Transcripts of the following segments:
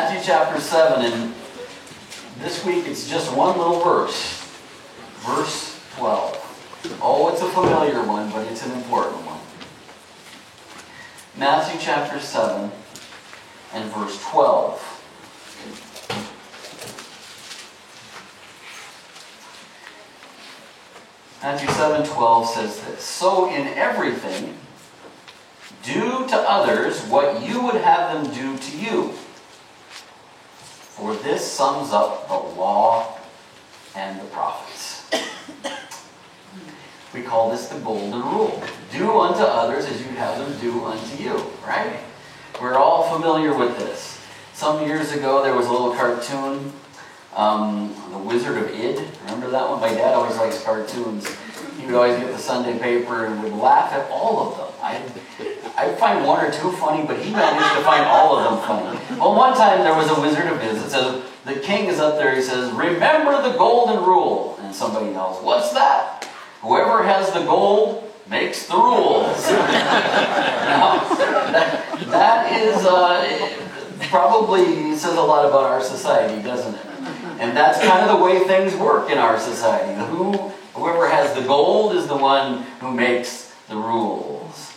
Matthew chapter 7, and this week it's just one little verse. Verse 12. Oh, it's a familiar one, but it's an important one. Matthew chapter 7 and verse 12. Matthew 7:12 says this: "So in everything, do to others what you would have them do to you. For this sums up the law and the prophets." We call this the golden rule. Do unto others as you'd have them do unto you, right? We're all familiar with this. Some years ago, there was a little cartoon, The Wizard of Id. Remember that one? My dad always likes cartoons. He would always get the Sunday paper and would laugh at all of them. I'd find one or two funny, but he managed to find all of them funny. Well, one time there was a Wizard of Id. It says, the king is up there, he says, "Remember the golden rule." And somebody yells, "What's that?" "Whoever has the gold makes the rules." Now, that is probably says a lot about our society, doesn't it? And that's kind of the way things work in our society. Whoever has the gold is the one who makes the rules.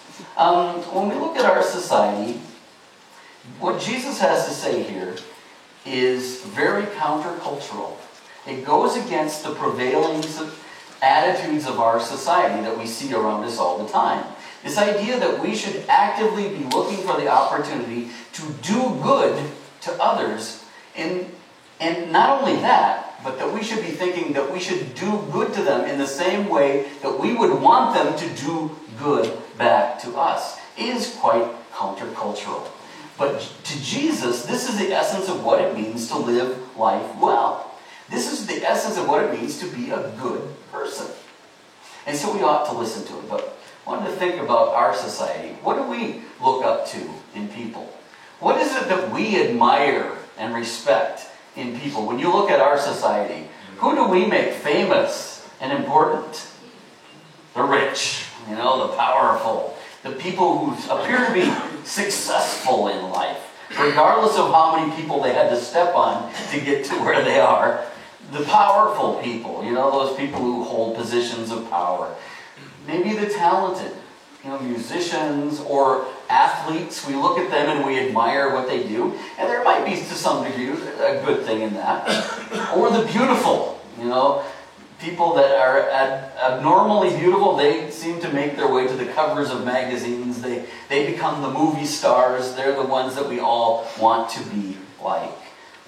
When we look at our society, what Jesus has to say here is very countercultural. It goes against the prevailing attitudes of our society that we see around us all the time. This idea that we should actively be looking for the opportunity to do good to others, and not only that, but that we should be thinking that we should do good to them in the same way that we would want them to do good back to us, is quite countercultural. But to Jesus, this is the essence of what it means to live life well. This is the essence of what it means to be a good person. And so we ought to listen to it. But I wanted to think about our society. What do we look up to in people? What is it that we admire and respect in people? When you look at our society, who do we make famous and important? The rich, the powerful, the people who appear to be successful in life, regardless of how many people they had to step on to get to where they are. The powerful people, those people who hold positions of power. Maybe the talented, musicians or athletes. We look at them and we admire what they do. And there might be, to some degree, a good thing in that. Or the beautiful, people that are abnormally beautiful. They seem to make their way to the covers of magazines. They become the movie stars. They're the ones that we all want to be like.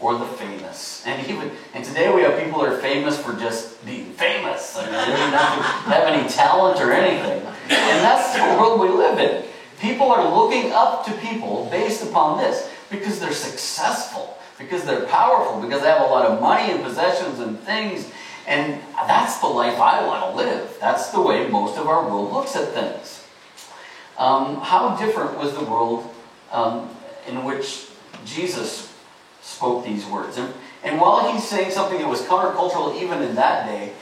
Or the famous. And today we have people who are famous for just being famous. I mean, they don't have any talent or anything. And that's the world we live in. People are looking up to people based upon this because they're successful, because they're powerful, because they have a lot of money and possessions and things. And that's the life I want to live. That's the way most of our world looks at things. How different was the world in which Jesus spoke these words? And while he's saying something that was countercultural even in that day,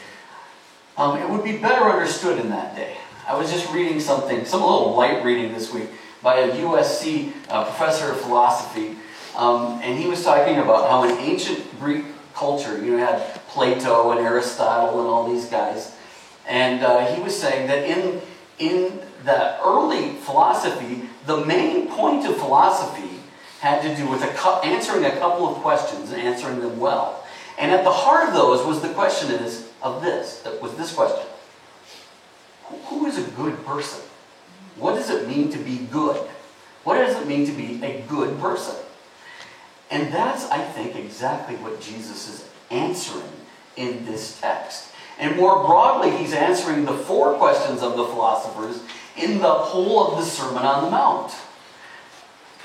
it would be better understood in that day. I was just reading some little light reading this week by a USC professor of philosophy, and he was talking about how in ancient Greek culture, you had Plato and Aristotle and all these guys, and he was saying that in the early philosophy, the main point of philosophy had to do with answering a couple of questions and answering them well. And at the heart of those was the question this question: who is a good person? What does it mean to be good? What does it mean to be a good person? And that's, I think, exactly what Jesus is answering in this text. And more broadly, he's answering the four questions of the philosophers in the whole of the Sermon on the Mount.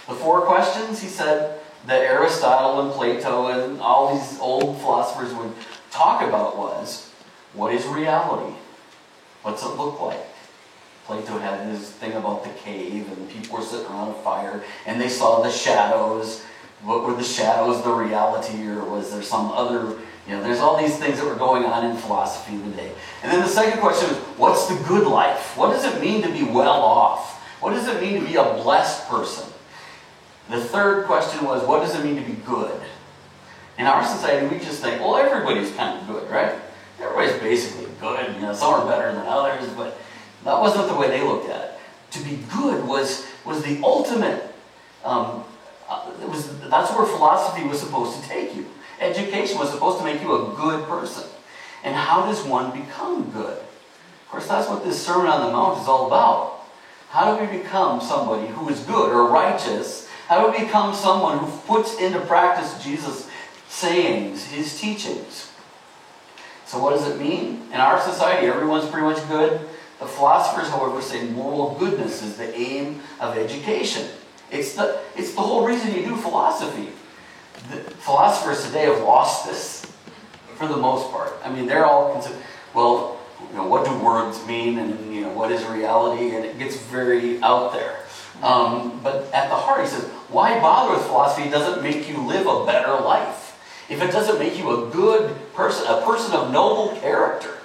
The four questions, he said, that Aristotle and Plato and all these old philosophers would talk about was, what is reality? What's it look like? Plato had this thing about the cave, and people were sitting around a fire, and they saw the shadows. What were the shadows, the reality, or was there some other, there's all these things that were going on in philosophy today. And then the second question is, what's the good life? What does it mean to be well off? What does it mean to be a blessed person? The third question was, what does it mean to be good? In our society, we just think, well, everybody's kind of good, right? Everybody's basically good. You know, some are better than others, but that wasn't the way they looked at it. To be good was the ultimate. That's where philosophy was supposed to take you. Education was supposed to make you a good person. And how does one become good? Of course, that's what this Sermon on the Mount is all about. How do we become somebody who is good or righteous? How do we become someone who puts into practice Jesus' sayings, his teachings? So what does it mean? In our society, everyone's pretty much good. The philosophers, however, say moral goodness is the aim of education. It's the whole reason you do philosophy. The philosophers today have lost this, for the most part. I mean, they're all considered, well, you know, what do words mean, and you know, what is reality, and it gets very out there. But at the heart, he says, why bother with philosophy? It doesn't make you live a better life. If it doesn't make you a good person, a person of noble character.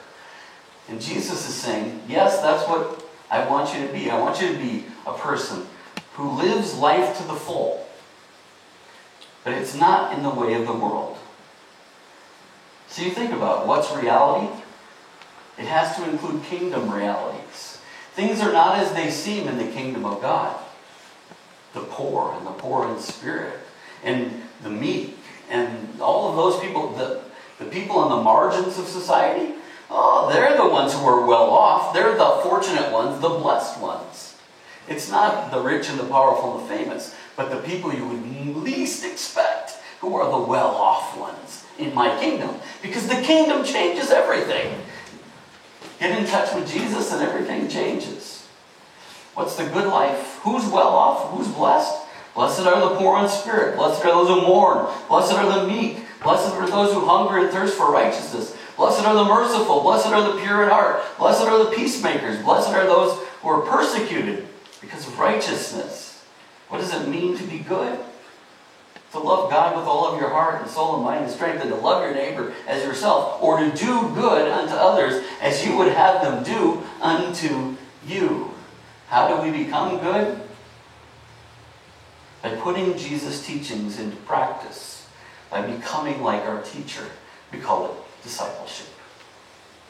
And Jesus is saying, yes, that's what I want you to be. I want you to be a person who lives life to the full. But it's not in the way of the world. So you think about it. What's reality? It has to include kingdom realities. Things are not as they seem in the kingdom of God. The poor and the poor in spirit and the meek and all of those people, the people on the margins of society, oh, they're the ones who are well off. They're the fortunate ones, the blessed ones. It's not the rich and the powerful and the famous, but the people you would least expect who are the well-off ones in my kingdom. Because the kingdom changes everything. Get in touch with Jesus and everything changes. What's the good life? Who's well off? Who's blessed? Blessed are the poor in spirit. Blessed are those who mourn. Blessed are the meek. Blessed are those who hunger and thirst for righteousness. Blessed are the merciful. Blessed are the pure in heart. Blessed are the peacemakers. Blessed are those who are persecuted because of righteousness. What does it mean to be good? To love God with all of your heart and soul and mind and strength, and to love your neighbor as yourself, or to do good unto others as you would have them do unto you. How do we become good? By putting Jesus' teachings into practice, by becoming like our teacher. We call it discipleship.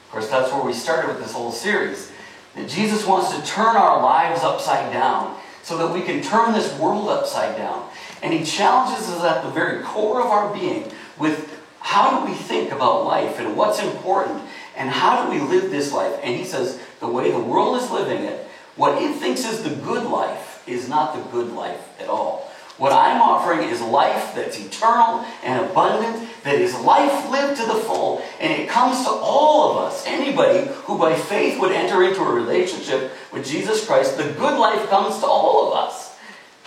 Of course, that's where we started with this whole series. That Jesus wants to turn our lives upside down so that we can turn this world upside down. And he challenges us at the very core of our being with how do we think about life and what's important and how do we live this life. And he says the way the world is living it, what it thinks is the good life is not the good life at all. What I'm offering is life that's eternal and abundant, that is life lived to the full. And it comes to all of us. Anybody who by faith would enter into a relationship with Jesus Christ, the good life comes to all of us.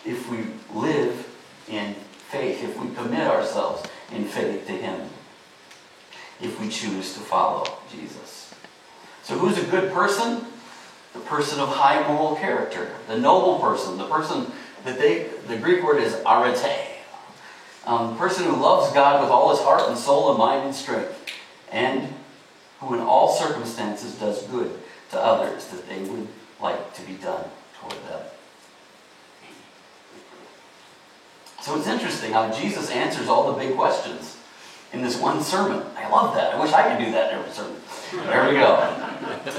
If we live in faith, if we commit ourselves in faith to him, if we choose to follow Jesus. So who's a good person? The person of high moral character, the noble person, the person that the Greek word is arete. The person who loves God with all his heart and soul and mind and strength, and who in all circumstances does good to others that they would like to be done toward them. So it's interesting how Jesus answers all the big questions in this one sermon. I love that. I wish I could do that in every sermon. There we go.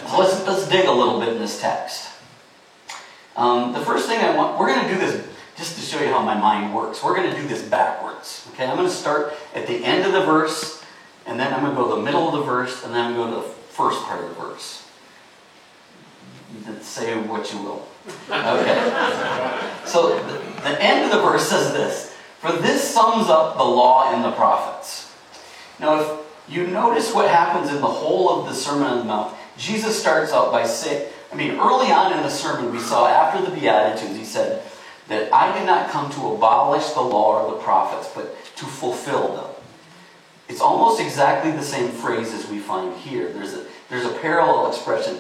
So let's dig a little bit in this text. The first thing we're going to do this just to show you how my mind works. We're going to do this backwards. Okay, I'm going to start at the end of the verse, and then I'm going to go to the middle of the verse, and then I'm going to go to the first part of the verse. Say what you will. Okay. So the end of the verse says this: "For this sums up the law and the prophets." Now, if you notice what happens in the whole of the Sermon on the Mount, Jesus starts out by saying, early on in the sermon we saw after the Beatitudes, he said that I did not come to abolish the law or the prophets, but to fulfill them. It's almost exactly the same phrase as we find here. There's a parallel expression.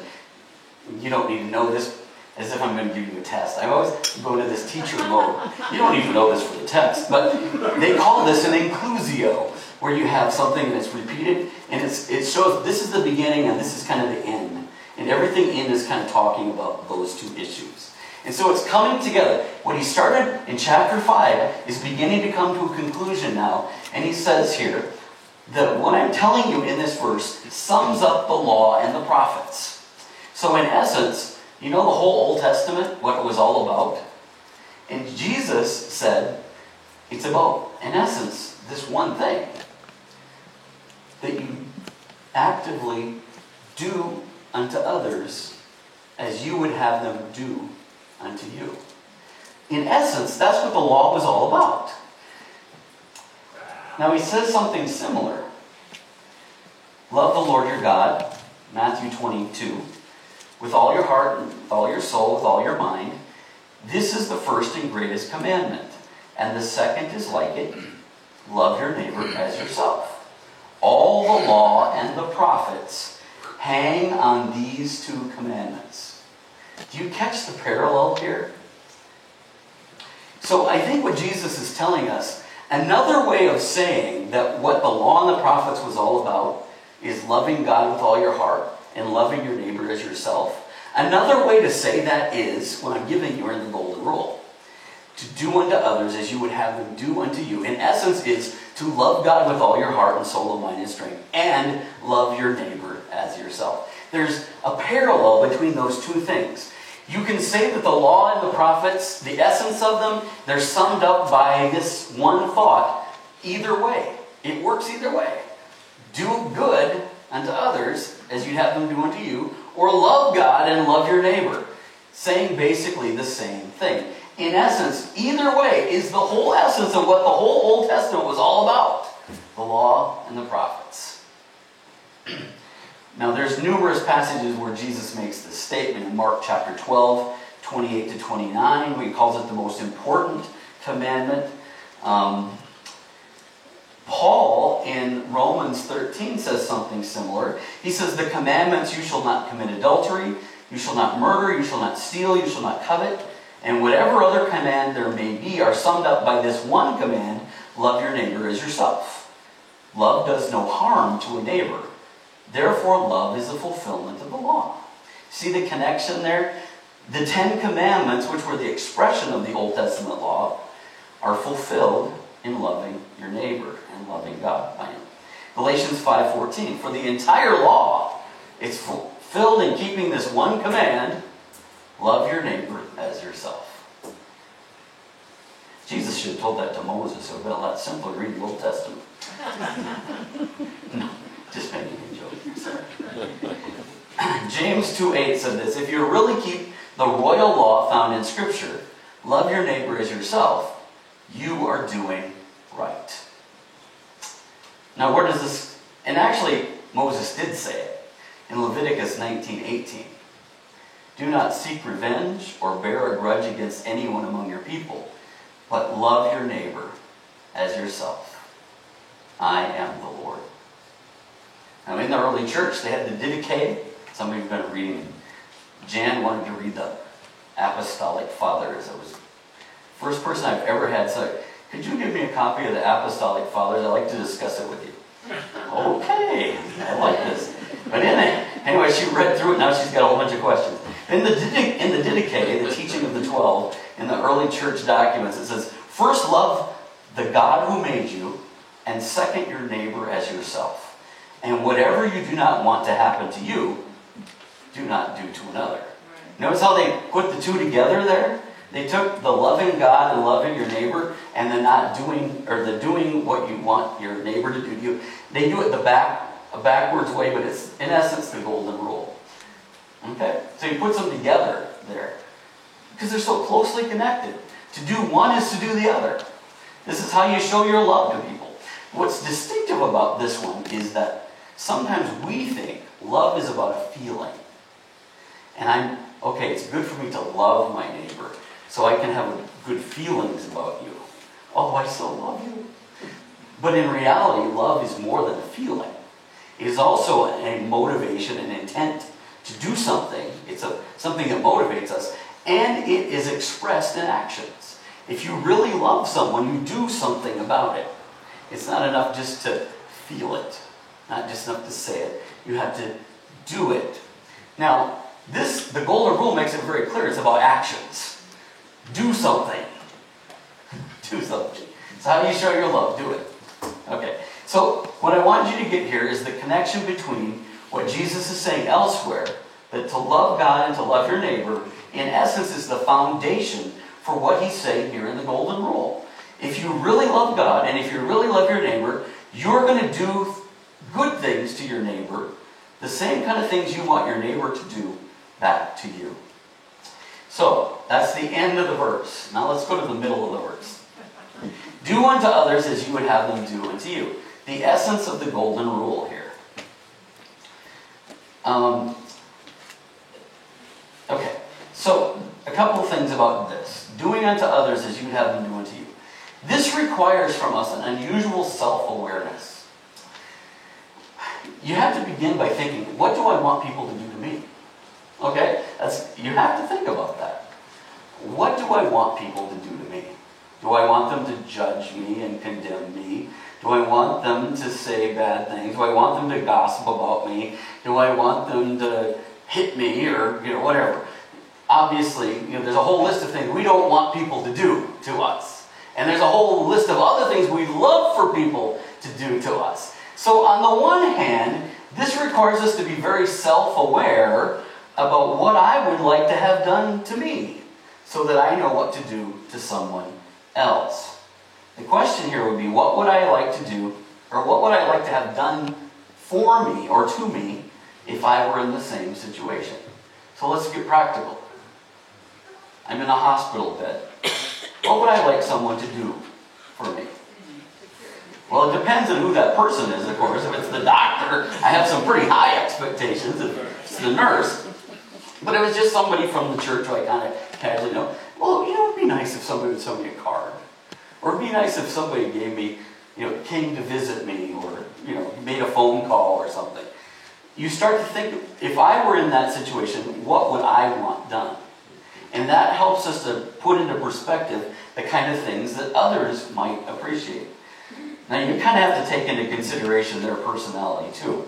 You don't need to know this as if I'm going to give you a test. I always go into this teacher mode. You don't even know this for the text, but they call this an inclusio, where you have something that's repeated, and it shows this is the beginning and this is kind of the end. And everything in is kind of talking about those two issues. And so it's coming together. What he started in chapter 5 is beginning to come to a conclusion now. And he says here that what I'm telling you in this verse sums up the law and the prophets. So in essence, you know the whole Old Testament, what it was all about? And Jesus said, it's about, in essence, this one thing. That you actively do unto others as you would have them do unto you. In essence, that's what the law was all about. Now he says something similar. Love the Lord your God, Matthew 22, with all your heart, and with all your soul, with all your mind. This is the first and greatest commandment. And the second is like it. Love your neighbor as yourself. All the law and the prophets hang on these two commandments. Do you catch the parallel here? So I think what Jesus is telling us, another way of saying that what the law and the prophets was all about is loving God with all your heart and loving your neighbor as yourself. Another way to say that is what I'm giving you in the Golden Rule. To do unto others as you would have them do unto you. In essence is to love God with all your heart and soul and mind and strength. And love your neighbor as yourself. There's a parallel between those two things. You can say that the law and the prophets, the essence of them, they're summed up by this one thought. Either way. It works either way. Do good unto others as you'd have them do unto you. Or love God and love your neighbor. Saying basically the same thing. In essence, either way is the whole essence of what the whole Old Testament was all about. The law and the prophets. Now there's numerous passages where Jesus makes this statement. In Mark chapter 12, 28 to 29, where he calls it the most important commandment. Paul in Romans 13 says something similar. He says the commandments, you shall not commit adultery, you shall not murder, you shall not steal, you shall not covet. And whatever other command there may be are summed up by this one command, love your neighbor as yourself. Love does no harm to a neighbor. Therefore, love is the fulfillment of the law. See the connection there? The 10 Commandments, which were the expression of the Old Testament law, are fulfilled in loving your neighbor and loving God by him. Galatians 5:14, for the entire law is fulfilled in keeping this one command, love your neighbor as yourself. Jesus should have told that to Moses. It would have been a lot simpler reading the Old Testament. No, just making a joke. Sorry. James 2:8 said this, if you really keep the royal law found in Scripture, love your neighbor as yourself, you are doing right. Now where does this, and actually Moses did say it in Leviticus 19:18. Do not seek revenge or bear a grudge against anyone among your people, but love your neighbor as yourself. I am the Lord. Now in the early church they had the Didache. Some of you have been reading. Jan wanted to read the Apostolic Fathers. It was the first person I've ever had say, could you give me a copy of the Apostolic Fathers? I'd like to discuss it with you. Okay, I like this. But anyway, she read through it. Now she's got a whole bunch of questions. In the Didache, the teaching of the 12, in the early church documents, it says, first love the God who made you, and second your neighbor as yourself. And whatever you do not want to happen to you, do not do to another. Right. Notice how they put the two together there? They took the loving God and loving your neighbor and the not doing, or the doing what you want your neighbor to do to you. They do it a backwards way, but it's in essence the golden rule. Okay? So he puts them together there. Because they're so closely connected. To do one is to do the other. This is how you show your love to people. What's distinctive about this one is that sometimes we think love is about a feeling. And it's good for me to love my neighbor so I can have good feelings about you. Oh, I so love you. But in reality, love is more than a feeling. It is also a motivation and intent to do something. It's something that motivates us. And it is expressed in actions. If you really love someone, you do something about it. It's not enough just to feel it. Not just enough to say it. You have to do it. Now, the golden rule makes it very clear. It's about actions. Do something. Do something. So how do you show your love? Do it. Okay. So what I want you to get here is the connection between what Jesus is saying elsewhere, that to love God and to love your neighbor, in essence, is the foundation for what he's saying here in the Golden Rule. If you really love God and if you really love your neighbor, you're going to do good things to your neighbor, the same kind of things you want your neighbor to do back to you. So, that's the end of the verse. Now let's go to the middle of the verse. Do unto others as you would have them do unto you. The essence of the Golden Rule here. Okay, so a couple of things about this. Doing unto others as you would have them do unto you. This requires from us an unusual self-awareness. You have to begin by thinking, what do I want people to do to me? Okay? You have to think about that. What do I want people to do to me? Do I want them to judge me and condemn me? Do I want them to say bad things? Do I want them to gossip about me? Do I want them to hit me or whatever? Obviously, there's a whole list of things we don't want people to do to us. And there's a whole list of other things we'd love for people to do to us. So on the one hand, this requires us to be very self-aware about what I would like to have done to me, so that I know what to do to someone else. The question here would be, what would I like to do, or what would I like to have done for me or to me if I were in the same situation? So let's get practical. I'm in a hospital bed. What would I like someone to do for me? Well, it depends on who that person is, of course. If it's the doctor, I have some pretty high expectations. If it's the nurse, but if it's just somebody from the church who I kind of casually know, well, it'd be nice if somebody would send me a card. Or it'd be nice if somebody gave me, came to visit me, or, made a phone call or something. You start to think, if I were in that situation, what would I want done? And that helps us to put into perspective the kind of things that others might appreciate. Now, you kind of have to take into consideration their personality, too.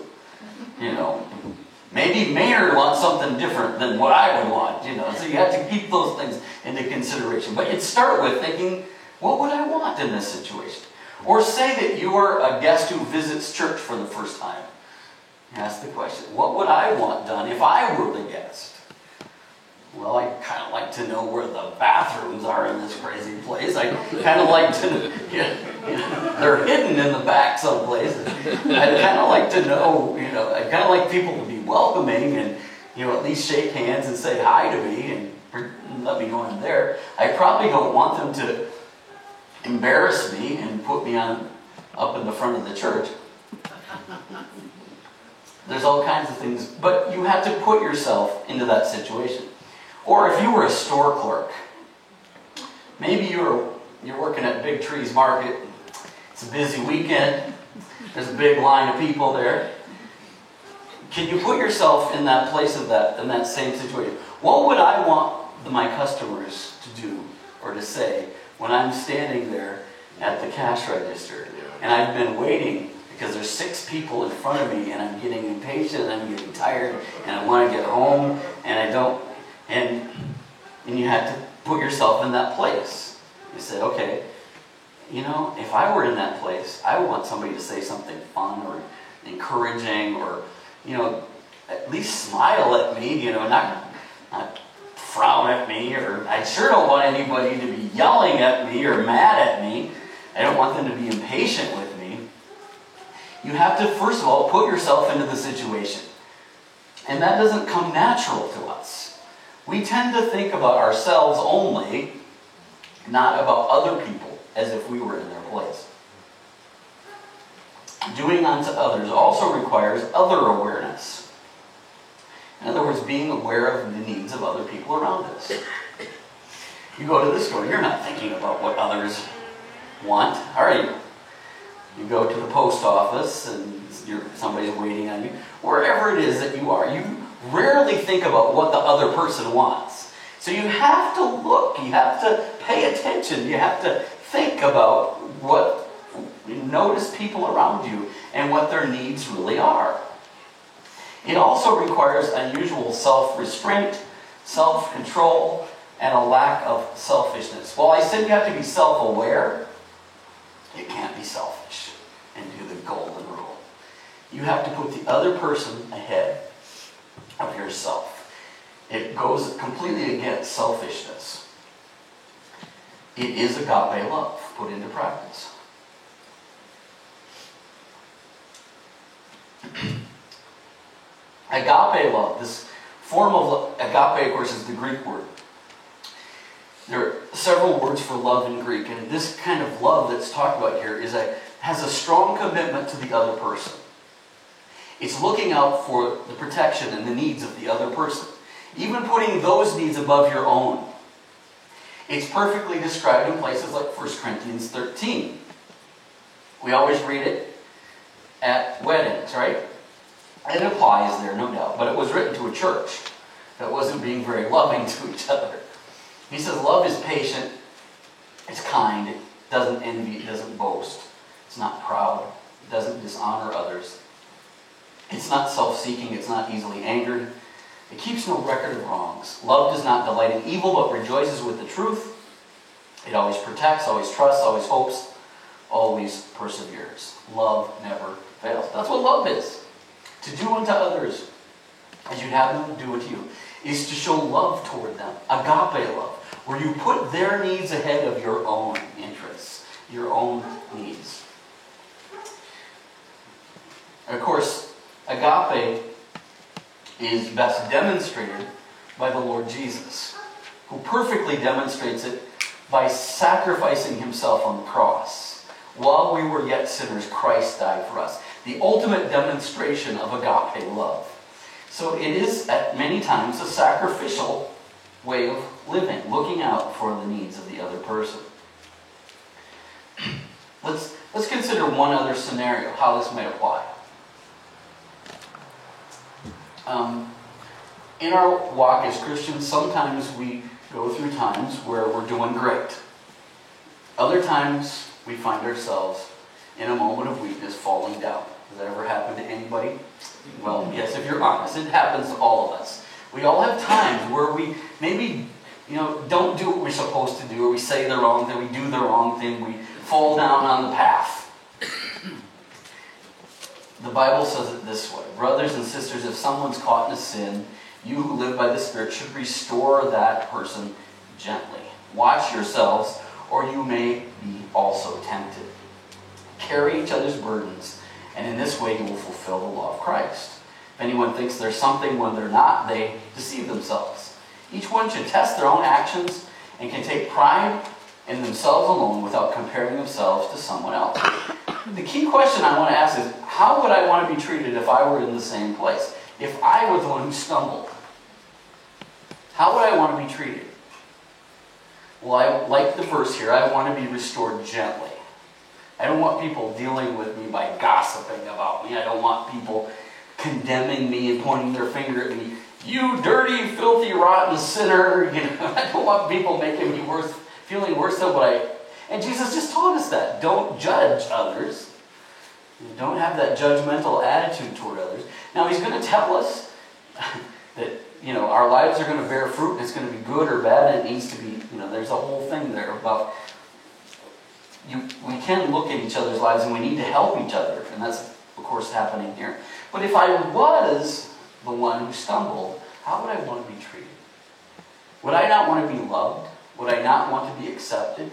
Maybe Maynard wants something different than what I would want, so you have to keep those things into consideration. But you'd start with thinking, what would I want in this situation? Or say that you are a guest who visits church for the first time. Ask the question, what would I want done if I were the guest? Well, I kind of like to know where the bathrooms are in this crazy place. I kind of like to, they're hidden in the back someplace. I'd kind of like to know, I'd kind of like people to be welcoming and, at least shake hands and say hi to me and let me go in there. I probably don't want them to embarrass me and put me up in the front of the church. There's all kinds of things, but you have to put yourself into that situation. Or if you were a store clerk, maybe you're working at Big Trees Market. It's a busy weekend. There's a big line of people there. Can you put yourself in that place in that same situation? What would I want my customers to do or to say when I'm standing there at the cash register and I've been waiting because there's 6 people in front of me and I'm getting impatient and I'm getting tired and I want to get home and I don't. And you have to put yourself in that place. You say, okay, if I were in that place, I would want somebody to say something fun or encouraging or, at least smile at me, not frown at me, or I sure don't want anybody to be yelling at me or mad at me. I don't want them to be impatient with me. You have to, first of all, put yourself into the situation. And that doesn't come natural to us. We tend to think about ourselves only, not about other people, as if we were in their place. Doing unto others also requires other awareness. In other words, being aware of the needs of other people around us. You go to the store, you're not thinking about what others want, are you? You go to the post office and somebody's waiting on you. Wherever it is that you are, you rarely think about what the other person wants. So you have to look, you have to pay attention, you have to think about notice people around you and what their needs really are. It also requires unusual self-restraint, self-control, and a lack of selfishness. While I said you have to be self-aware, you can't be selfish and do the golden rule. You have to put the other person ahead of yourself. It goes completely against selfishness. It is agape love put into practice. Agape love, this form of agape, of course, is the Greek word. There are several words for love in Greek, and this kind of love that's talked about here has a strong commitment to the other person. It's looking out for the protection and the needs of the other person, even putting those needs above your own. It's perfectly described in places like 1 Corinthians 13. We always read it at weddings, right? It applies there, no doubt, but it was written to a church that wasn't being very loving to each other. He says, love is patient, it's kind, it doesn't envy, it doesn't boast, it's not proud, it doesn't dishonor others. It's not self-seeking, it's not easily angered. It keeps no record of wrongs. Love does not delight in evil, but rejoices with the truth. It always protects, always trusts, always hopes, always perseveres. Love never fails. That's what love is. To do unto others as you'd have them do unto you is to show love toward them. Agape love, where you put their needs ahead of your own interests, your own needs. And of course, agape is best demonstrated by the Lord Jesus, who perfectly demonstrates it by sacrificing himself on the cross. While we were yet sinners, Christ died for us. The ultimate demonstration of agape love. So it is at many times a sacrificial way of living, looking out for the needs of the other person. Let's consider one other scenario, how this may apply. In our walk as Christians, sometimes we go through times where we're doing great. Other times we find ourselves in a moment of weakness falling down. Has that ever happened to anybody? Well, yes, if you're honest, it happens to all of us. We all have times where we maybe, don't do what we're supposed to do, or we say the wrong thing, we do the wrong thing, we fall down on the path. The Bible says it this way: brothers and sisters, if someone's caught in a sin, you who live by the Spirit should restore that person gently. Watch yourselves, or you may be also tempted. Carry each other's burdens, and in this way you will fulfill the law of Christ. If anyone thinks there's something when they're not, they deceive themselves. Each one should test their own actions and can take pride in themselves alone without comparing themselves to someone else. The key question I want to ask is, how would I want to be treated if I were in the same place? If I were the one who stumbled, how would I want to be treated? Well, I like the verse here. I want to be restored gently. I don't want people dealing with me by gossiping about me. I don't want people condemning me and pointing their finger at me. You dirty, filthy, rotten sinner. I don't want people making me feeling worse than what I... And Jesus just taught us that. Don't judge others. Don't have that judgmental attitude toward others. Now, he's going to tell us that, our lives are going to bear fruit, and it's going to be good or bad, and it needs to be, there's a whole thing there about... We can look at each other's lives, and we need to help each other, and that's, of course, happening here. But if I was the one who stumbled, how would I want to be treated? Would I not want to be loved? Would I not want to be accepted?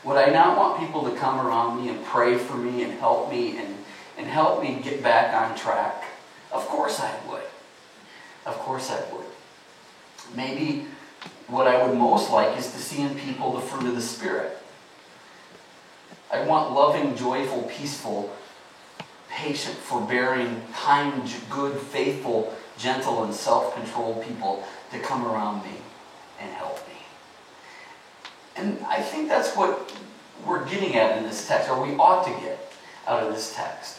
Would I not want people to come around me and pray for me and help me and help me get back on track? Of course I would. Of course I would. Maybe what I would most like is to see in people the fruit of the Spirit. I want loving, joyful, peaceful, patient, forbearing, kind, good, faithful, gentle, and self-controlled people to come around me and help me. And I think that's what we're getting at in this text, or we ought to get out of this text,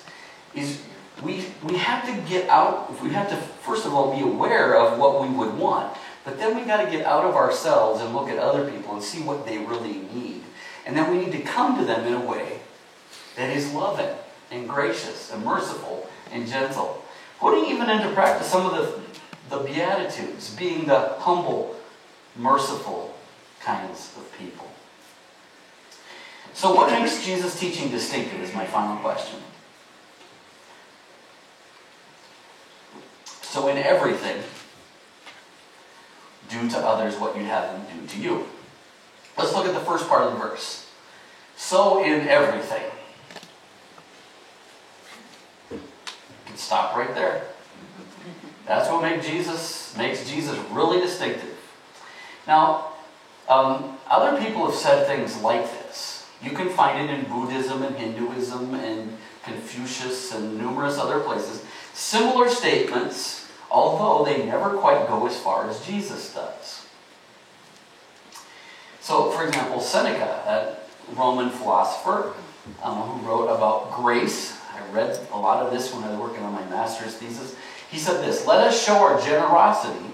is we have to get out, we have to first of all be aware of what we would want, but then we got to get out of ourselves and look at other people and see what they really need. And then we need to come to them in a way that is loving and gracious and merciful and gentle. Putting even into practice some of the Beatitudes, being the humble, merciful, kinds of people. So what makes Jesus' teaching distinctive is my final question. So in everything, do to others what you'd have them do to you. Let's look at the first part of the verse. So in everything. You can stop right there. That's what makes Jesus really distinctive. Now, other people have said things like this. You can find it in Buddhism and Hinduism and Confucius and numerous other places. Similar statements, although they never quite go as far as Jesus does. So, for example, Seneca, a Roman philosopher who wrote about grace. I read a lot of this when I was working on my master's thesis. He said this: "Let us show our generosity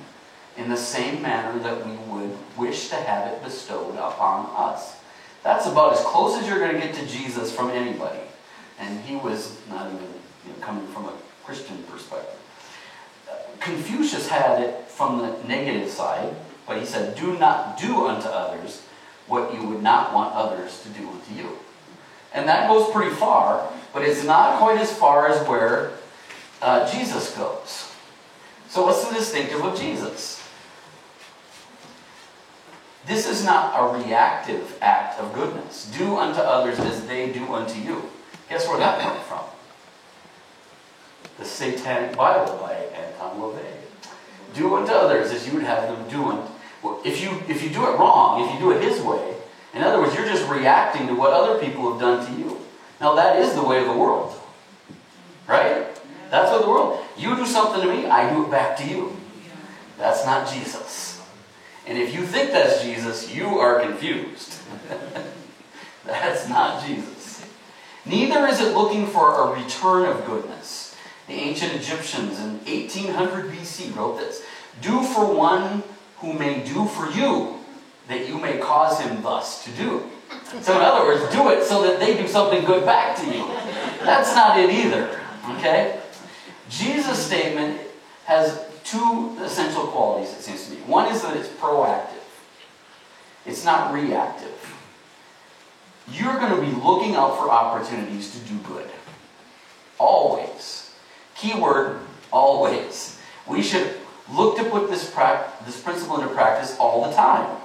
in the same manner that we would wish to have it bestowed upon us." That's about as close as you're going to get to Jesus from anybody. And he was not even coming from a Christian perspective. Confucius had it from the negative side, but he said, "Do not do unto others what you would not want others to do unto you." And that goes pretty far, but it's not quite as far as where Jesus goes. So what's the distinctive of Jesus? This is not a reactive act of goodness. Do unto others as they do unto you. Guess where that comes from? The Satanic Bible by Anton LaVey. Do unto others as you would have them do unto. Well, if you do it wrong, if you do it his way, in other words, you're just reacting to what other people have done to you. Now that is the way of the world. Right? That's what the world. You do something to me, I do it back to you. That's not Jesus. And if you think that's Jesus, you are confused. That's not Jesus. Neither is it looking for a return of goodness. The ancient Egyptians in 1800 BC wrote this: "Do for one who may do for you, that you may cause him thus to do." So in other words, do it so that they do something good back to you. That's not it either. Okay? Jesus' statement has two essential qualities, it seems to me. One is that it's proactive. It's not reactive. You're going to be looking out for opportunities to do good. Always. Keyword, always. We should look to put this principle into practice all the time.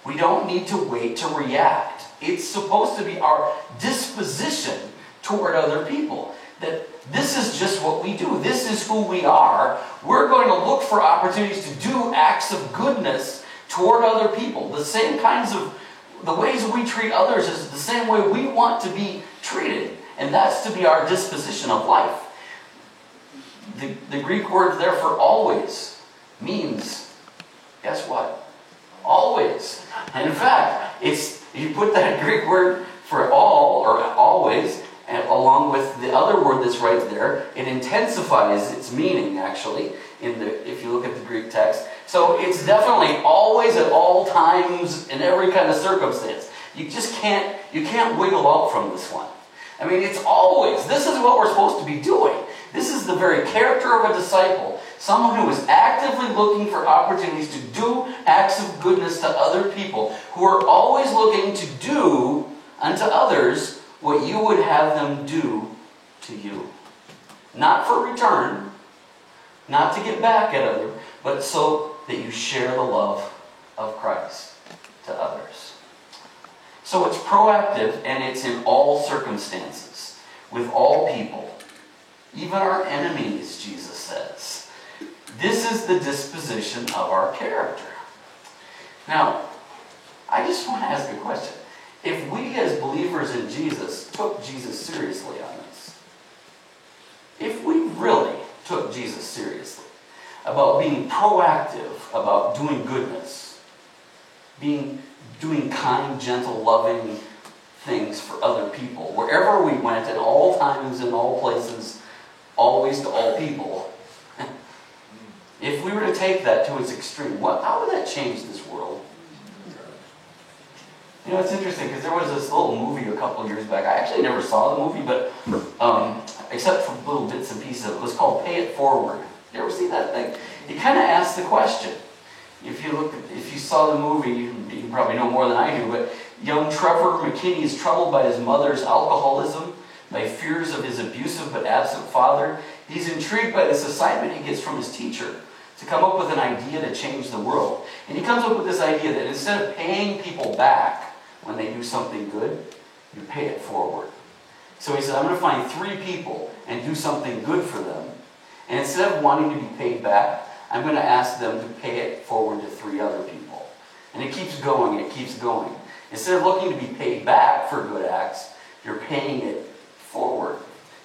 We don't need to wait to react. It's supposed to be our disposition toward other people. That this is just what we do. This is who we are. We're going to look for opportunities to do acts of goodness toward other people. The same kinds of, the ways we treat others is the same way we want to be treated. And that's to be our disposition of life. The Greek word there for always means, guess what? Always. And in fact, you put that Greek word for all or always, and along with the other word that's right there, it intensifies its meaning, actually, if you look at the Greek text. So it's definitely always, at all times, in every kind of circumstance. You can't wiggle out from this one. I mean, it's always. This is what we're supposed to be doing. This is the very character of a disciple. Someone who is actively looking for opportunities to do acts of goodness to other people, who are always looking to do unto others what you would have them do to you. Not for return, not to get back at others, but so that you share the love of Christ to others. So it's proactive, and it's in all circumstances, with all people, even our enemies, Jesus says. This is the disposition of our character. Now, I just want to ask a question. If we as believers in Jesus took Jesus seriously on this, if we really took Jesus seriously about being proactive, about doing goodness, doing kind, gentle, loving things for other people, wherever we went, at all times, in all places, always to all people, if we were to take that to its extreme, how would that change this world? You know, it's interesting because there was this little movie a couple of years back. I actually never saw the movie, but except for little bits and pieces of it. It was called Pay It Forward. You ever see that thing? It kind of asks the question, If you saw the movie, you probably know more than I do, but young Trevor McKinney is troubled by his mother's alcoholism, by fears of his abusive but absent father. He's intrigued by this assignment he gets from his teacher to come up with an idea to change the world. And he comes up with this idea that instead of paying people back when they do something good, you pay it forward. So he said, I'm going to find 3 people and do something good for them. And instead of wanting to be paid back, I'm going to ask them to pay it forward to 3 other people. And it keeps going, it keeps going. Instead of looking to be paid back for good acts, you're paying it forward.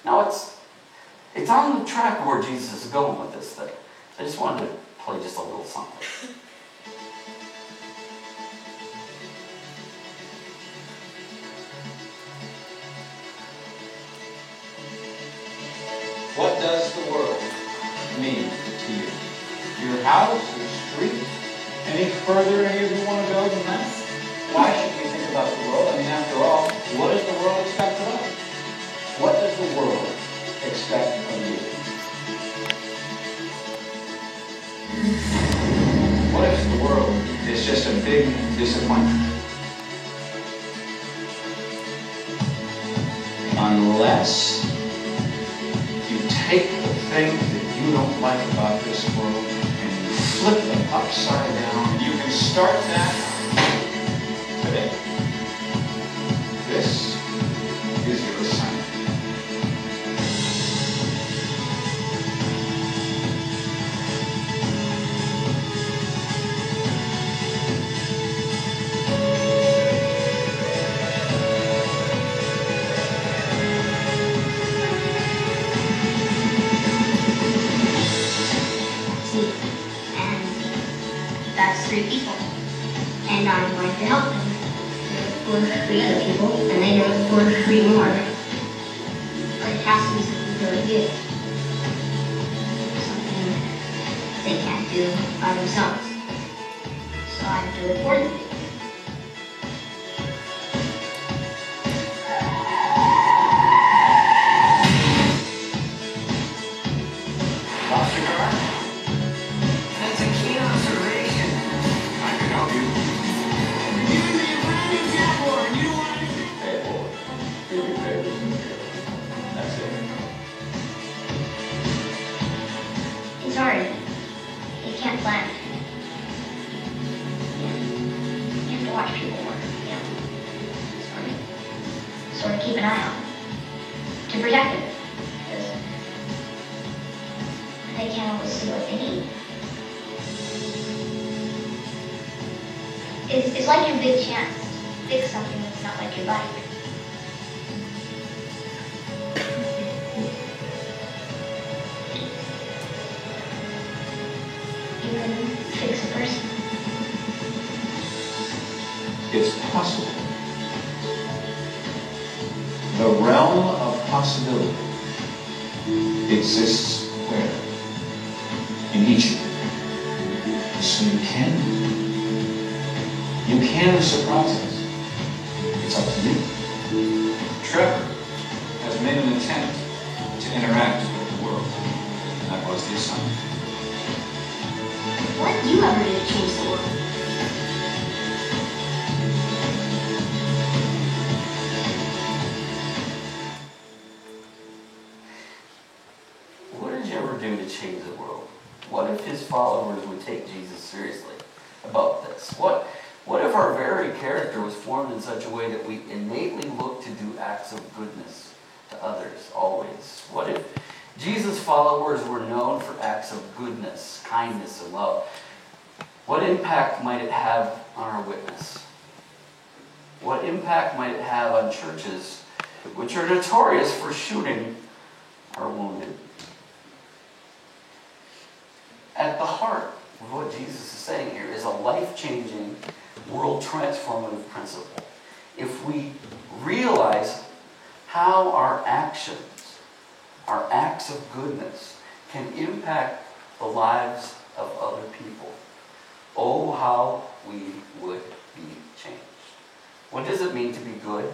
Now it's on the track where Jesus is going with this thing. I just wanted to play just a little something. What does the world mean to you? Your house, your street? Any further any of you want to go than that? Why should we think about the world? I mean, after all, what does the world expect of us? What does the world expect of you? What if the world is just a big disappointment? Unless you take the things that you don't like about this world and you flip them upside down, and you can start that today. This is your assignment. That's 3 people, and I'm going to help them. There are 3 other people, and they know for 3 more. But it has to be something really good. Something they can't do by themselves. So I do it for them. Lost your car? That's a key observation. I can help you. You're the branding Jaguar, and you don't want anything. Pay it forward. Do your favors and that's it. It's hard. You can't plan. You have to watch people work. Sort of keep an eye on them. To protect them. Because they can't always see what they need. It's like your big chance to fix something that's not like your bike. You can fix a person. It's possible. The realm of possibility exists where? In each of you. So you can. You can surprise us. It's up to you. Trevor has made an attempt to interact with the world. And that was the assignment. What do you ever do to change the world? What did you ever do to change the world? What if his followers would take Jesus seriously about this? What if our very character was formed in such a way that we innately look to do acts of goodness to others always? What if Jesus' followers were known for acts of goodness, kindness, and love? What impact might it have on our witness? What impact might it have on churches which are notorious for shooting our wounded? At the heart of what Jesus is saying here is a life-changing, world-transformative principle. If we realize how our actions, our acts of goodness, can impact the lives of other people, oh, how we would be changed. What does it mean to be good?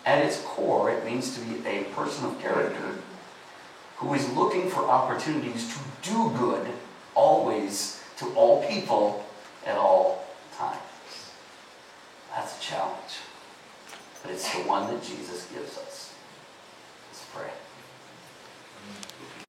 At its core, it means to be a person of character who is looking for opportunities to do good always to all people at all times. That's a challenge. But it's the one that Jesus gives us.